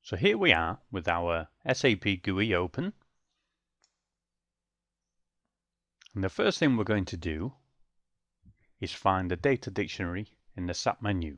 So here we are with our SAP GUI open. And the first thing we're going to do is find the data dictionary in the SAP menu.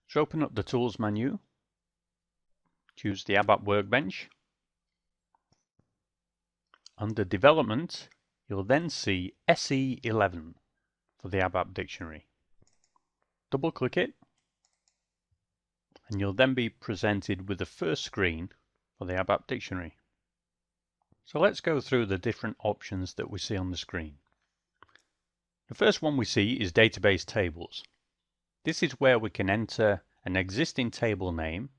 So open up the Tools menu, choose the ABAP Workbench. Under Development, you'll then see SE11 for the ABAP dictionary. Double click it, and you'll then be presented with the first screen for the ABAP dictionary. So let's go through the different options that we see on the screen. The first one we see is Database Tables. This is where we can enter an existing table name,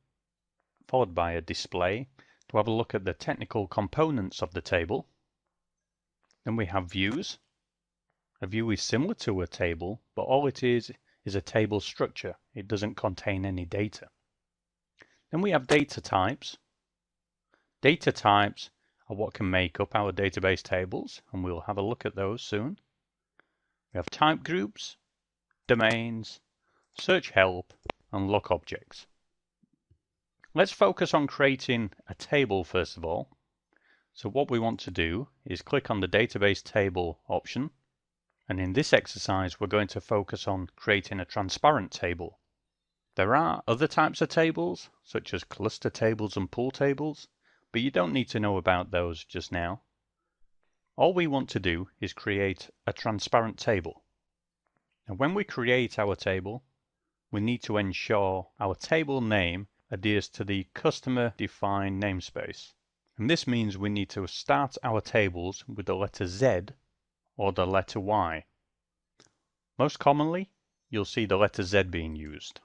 followed by a display to have a look at the technical components of the table. Then we have Views. A view is similar to a table, but all it is a table structure. It doesn't contain any data. Then we have Data Types. Data types are what can make up our database tables, and we'll have a look at those soon. We have Type Groups, Domains, Search Help, and Look Objects. Let's focus on creating a table first of all. So what we want to do is click on the Database Table option, and in this exercise we're going to focus on creating a transparent table. There are other types of tables, such as cluster tables and pool tables, but you don't need to know about those just now. All we want to do is create a transparent table. And when we create our table, we need to ensure our table name adheres to the customer-defined namespace. And this means we need to start our tables with the letter Z or the letter Y. Most commonly, you'll see the letter Z being used.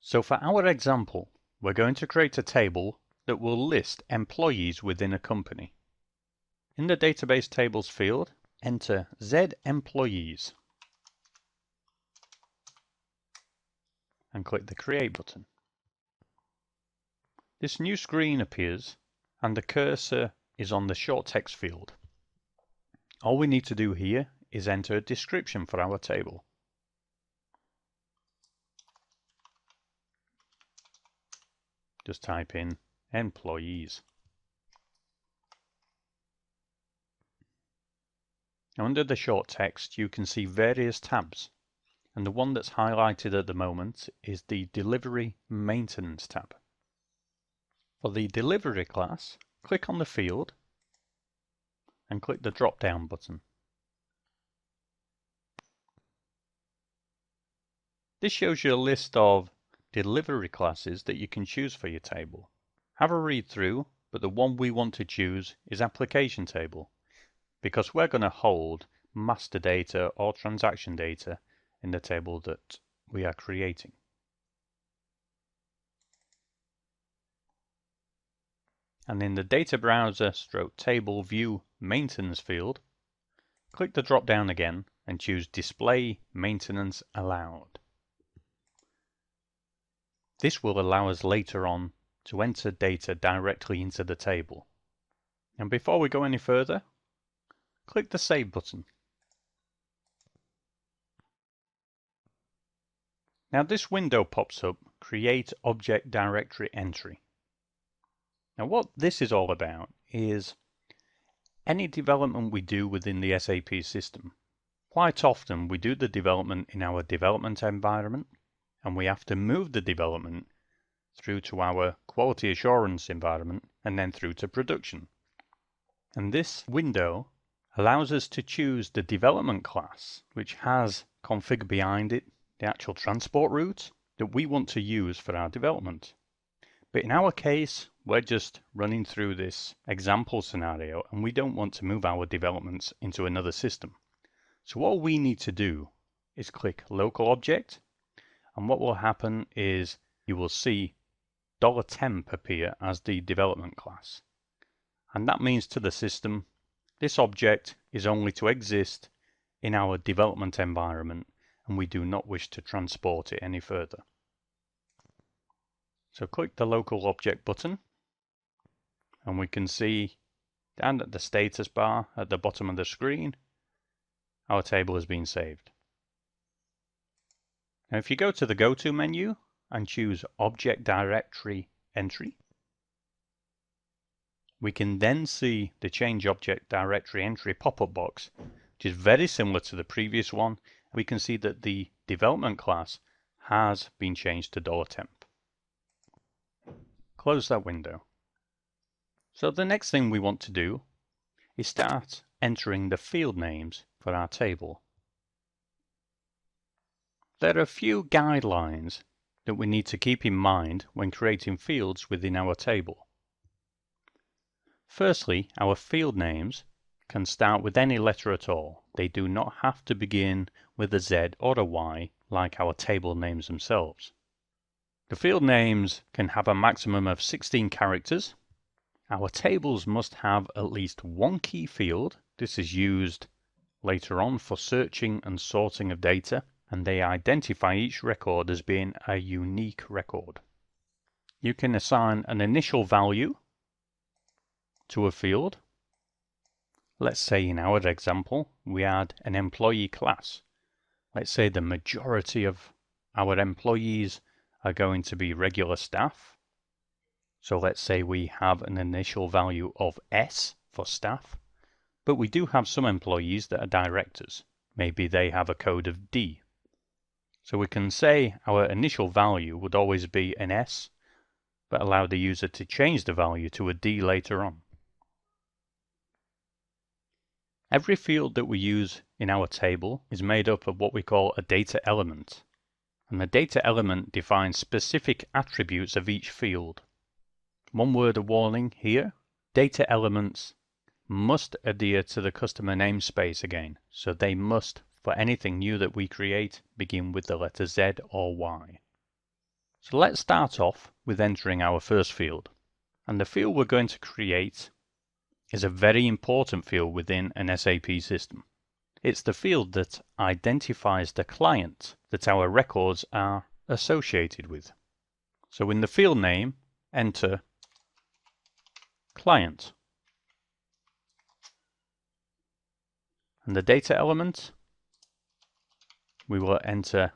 So for our example, we're going to create a table that will list employees within a company. In the Database Tables field, enter Z Employees and click the Create button. This new screen appears and the cursor is on the short text field. All we need to do here is enter a description for our table. Just type in employees. Now under the short text you can see various tabs, and the one that's highlighted at the moment is the Delivery Maintenance tab. For the Delivery class, click on the field and click the drop down button. This shows you a list of delivery classes that you can choose for your table. Have a read through, but the one we want to choose is Application Table, because we're going to hold master data or transaction data in the table that we are creating. And in the Data Browser / Table View Maintenance field, click the drop down again and choose Display Maintenance Allowed. This will allow us later on to enter data directly into the table. And before we go any further, click the Save button. Now this window pops up, Create Object Directory Entry. Now what this is all about is any development we do within the SAP system. Quite often we do the development in our development environment, and we have to move the development through to our quality assurance environment and then through to production. And this window allows us to choose the development class, which has config behind it the actual transport route that we want to use for our development. But in our case, we're just running through this example scenario and we don't want to move our developments into another system. So all we need to do is click Local Object, and what will happen is you will see $temp appear as the development class. And that means to the system, this object is only to exist in our development environment and we do not wish to transport it any further. So click the Local Object button and we can see down at the status bar at the bottom of the screen, our table has been saved. Now if you go to the Go-To menu and choose Object Directory Entry, we can then see the Change Object Directory Entry pop-up box, which is very similar to the previous one. We can see that the development class has been changed to $temp. Close that window. So the next thing we want to do is start entering the field names for our table. There are a few guidelines that we need to keep in mind when creating fields within our table. Firstly, our field names can start with any letter at all. They do not have to begin with a Z or a Y like our table names themselves. The field names can have a maximum of 16 characters. Our tables must have at least one key field. This is used later on for searching and sorting of data, and they identify each record as being a unique record. You can assign an initial value to a field. Let's say in our example, we had an employee class. Let's say the majority of our employees are going to be regular staff. So let's say we have an initial value of S for staff, but we do have some employees that are directors. Maybe they have a code of D. So we can say our initial value would always be an S, but allow the user to change the value to a D later on. Every field that we use in our table is made up of what we call a data element. And the data element defines specific attributes of each field. One word of warning here, data elements must adhere to the customer namespace again. So they must, for anything new that we create, begin with the letter Z or Y. So let's start off with entering our first field. And the field we're going to create is a very important field within an SAP system. It's the field that identifies the client that our records are associated with. So in the field name, enter client. And the data element, we will enter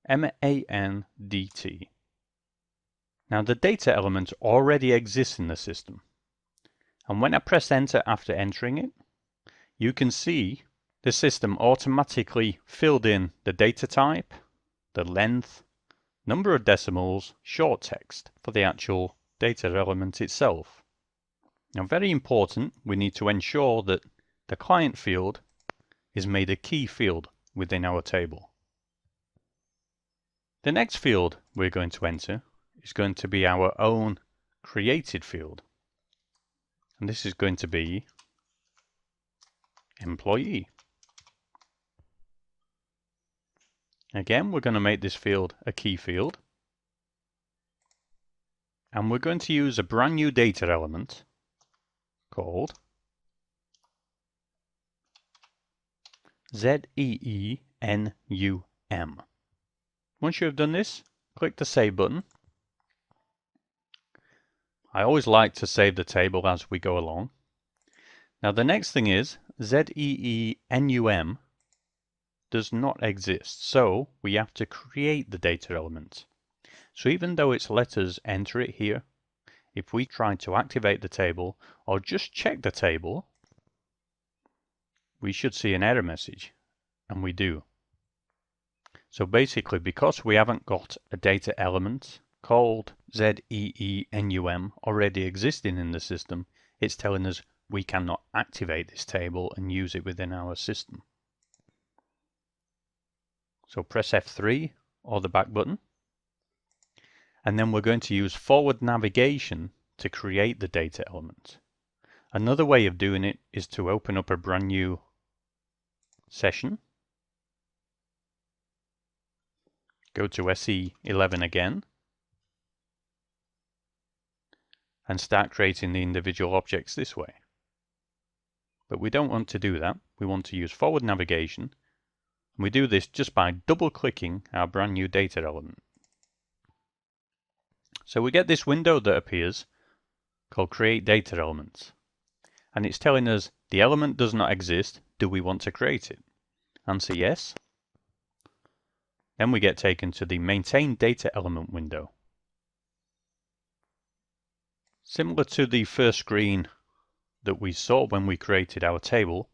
MANDT. Now the data element already exists in the system. And when I press enter after entering it, you can see the system automatically filled in the data type, the length, number of decimals, short text for the actual data element itself. Now very important, we need to ensure that the client field is made a key field within our table. The next field we're going to enter is going to be our own created field. And this is going to be employee. Again, we're going to make this field a key field. And we're going to use a brand new data element called SENUM. Once you have done this, click the Save button. I always like to save the table as we go along. Now the next thing is SENUM does not exist, so we have to create the data element. So even though it's let us enter it here, if we try to activate the table or just check the table, we should see an error message, and we do. So basically, because we haven't got a data element called SENUM already existing in the system, it's telling us we cannot activate this table and use it within our system. So press F3 or the back button, and then we're going to use forward navigation to create the data element. Another way of doing it is to open up a brand new session, go to SE11 again, and start creating the individual objects this way. But we don't want to do that. We want to use forward navigation. And we do this just by double-clicking our brand new data element. So we get this window that appears called Create Data Elements. And it's telling us the element does not exist. Do we want to create it? Answer yes. Then we get taken to the Maintain Data Element window. Similar to the first screen that we saw when we created our table,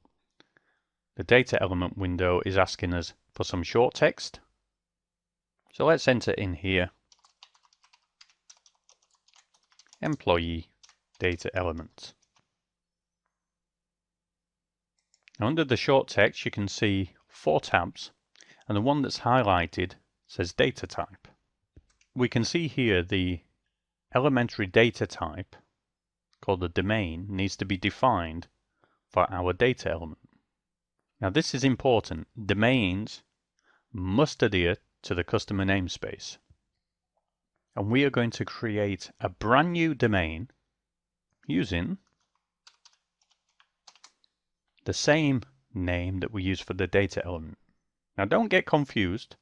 the Data Element window is asking us for some short text. So let's enter in here, Employee Data Element. Now under the short text you can see 4 tabs, and the one that's highlighted says Data Type. We can see here the elementary data type called the domain needs to be defined for our data element. Now this is important. Domains must adhere to the customer namespace. And we are going to create a brand new domain using the same name that we use for the data element. Now don't get confused.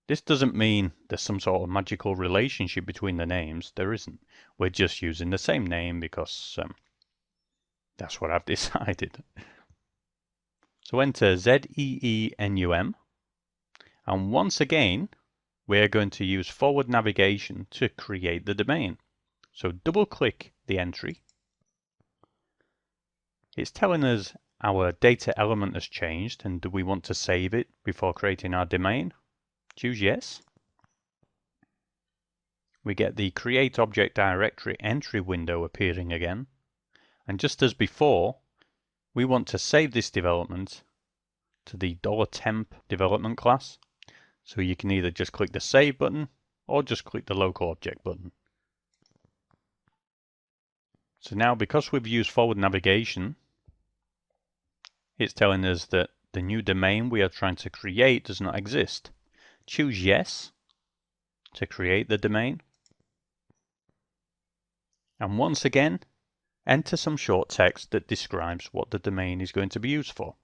This doesn't mean there's some sort of magical relationship between the names. There isn't. We're just using the same name because that's what I've decided. So enter ZEENUM. And once again, we're going to use forward navigation to create the domain. So double click the entry. It's telling us our data element has changed and do we want to save it before creating our domain? Choose yes. We get the Create Object Directory entry window appearing again. And just as before, we want to save this development to the $temp development class. So you can either just click the Save button or just click the Local Object button. So now because we've used forward navigation, it's telling us that the new domain we are trying to create does not exist. Choose yes to create the domain. And once again, enter some short text that describes what the domain is going to be used for.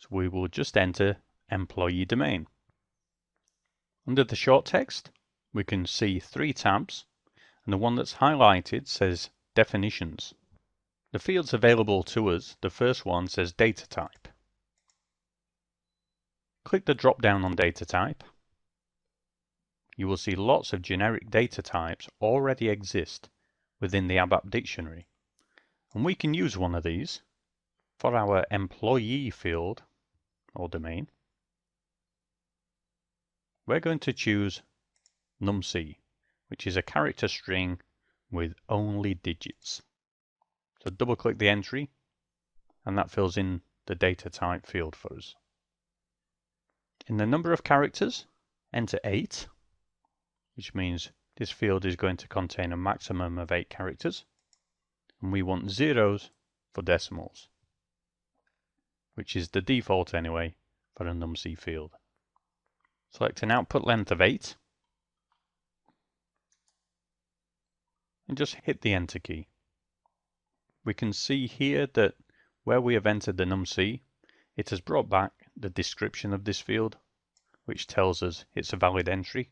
So we will just enter employee domain. Under the short text, we can see 3 tabs, and the one that's highlighted says Definitions. The fields available to us, the first one says Data Type. Click the drop down on Data Type. You will see lots of generic data types already exist within the ABAP dictionary, and we can use one of these for our employee field or domain. We're going to choose num-c, which is a character string with only digits. So double click the entry and that fills in the data type field for us. In the number of characters, enter 8, which means this field is going to contain a maximum of 8 characters. And we want zeros for decimals, which is the default anyway for a num-c field. Select an output length of 8 and just hit the enter key. We can see here that where we have entered the num-c, it has brought back the description of this field, which tells us it's a valid entry.